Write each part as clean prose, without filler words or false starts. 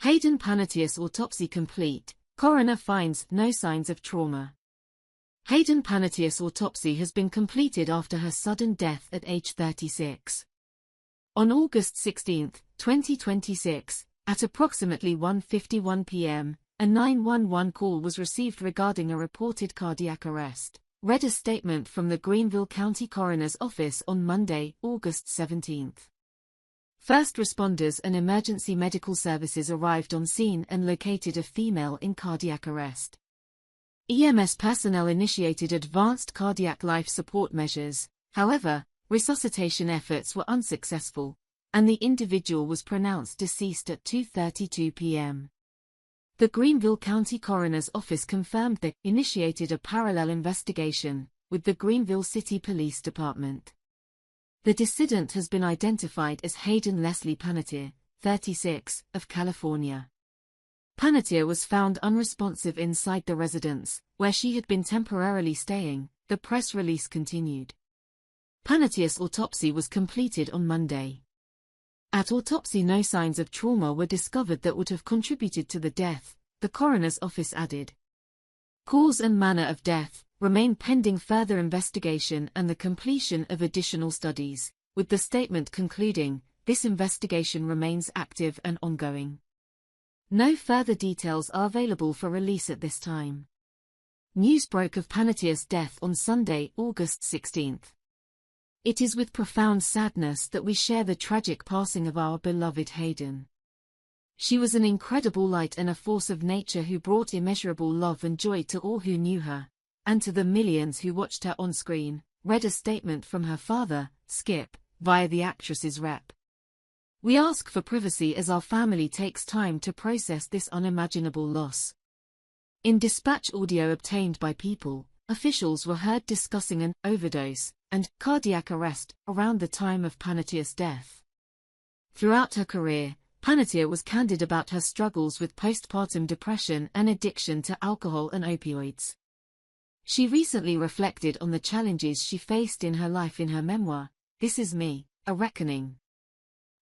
Hayden Panettiere's autopsy complete, coroner finds no signs of trauma. Hayden Panettiere's autopsy has been completed after her sudden death at age 36. On August 16, 2026, at approximately 1:51 p.m., a 911 call was received regarding a reported cardiac arrest, read a statement from the Greenville County Coroner's Office on Monday, August 17. First responders and emergency medical services arrived on scene and located a female in cardiac arrest. EMS personnel initiated advanced cardiac life support measures, however, resuscitation efforts were unsuccessful, and the individual was pronounced deceased at 2:32 p.m. The Greenville County Coroner's Office confirmed they initiated a parallel investigation with the Greenville City Police Department. The decedent has been identified as Hayden Leslie Panettiere, 36, of California. Panettiere was found unresponsive inside the residence, where she had been temporarily staying, the press release continued. Panettiere's autopsy was completed on Monday. At autopsy, no signs of trauma were discovered that would have contributed to the death, the coroner's office added. Cause and manner of death remain pending further investigation and the completion of additional studies, with the statement concluding, "This investigation remains active and ongoing." No further details are available for release at this time. News broke of Panettiere's death on Sunday, August 16. It is with profound sadness that we share the tragic passing of our beloved Hayden. She was an incredible light and a force of nature who brought immeasurable love and joy to all who knew her, and to the millions who watched her on screen, read a statement from her father, Skip, via the actress's rep. "We ask for privacy as our family takes time to process this unimaginable loss." In dispatch audio obtained by People, officials were heard discussing an overdose and cardiac arrest around the time of Panettiere's death. Throughout her career, Panettiere was candid about her struggles with postpartum depression and addiction to alcohol and opioids. She recently reflected on the challenges she faced in her life in her memoir, This Is Me, A Reckoning.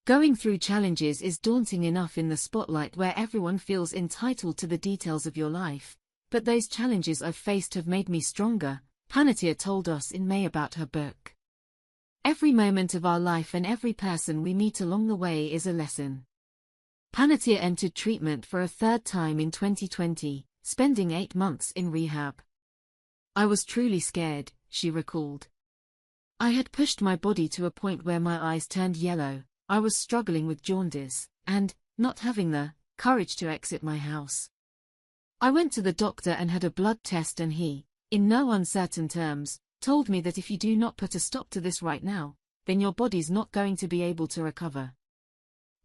Going through challenges is daunting enough in the spotlight where everyone feels entitled to the details of your life, but those challenges I've faced have made me stronger, Panettiere told us in May about her book. Every moment of our life and every person we meet along the way is a lesson. Panettiere entered treatment for a third time in 2020, spending 8 months in rehab. "I was truly scared," she recalled. "I had pushed my body to a point where my eyes turned yellow, I was struggling with jaundice, and, not having the courage to exit my house. I went to the doctor and had a blood test and he, in no uncertain terms, told me that if you do not put a stop to this right now, then your body's not going to be able to recover.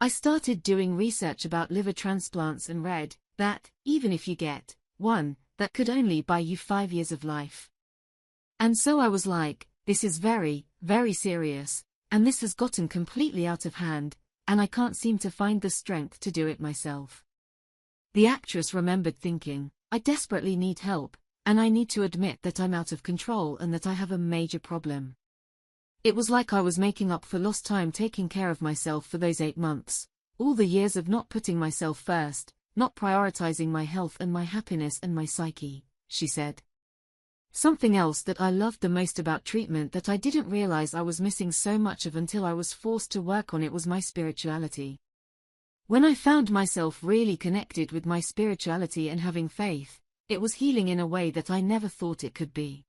I started doing research about liver transplants and read that, even if you get one, that could only buy you 5 years of life. And so I was like, this is very, very serious, and this has gotten completely out of hand, and I can't seem to find the strength to do it myself." The actress remembered thinking, "I desperately need help, and I need to admit that I'm out of control and that I have a major problem." It was like I was making up for lost time taking care of myself for those 8 months, all the years of not putting myself first, not prioritizing my health and my happiness and my psyche, she said. "Something else that I loved the most about treatment that I didn't realize I was missing so much of until I was forced to work on it was my spirituality. When I found myself really connected with my spirituality and having faith, it was healing in a way that I never thought it could be."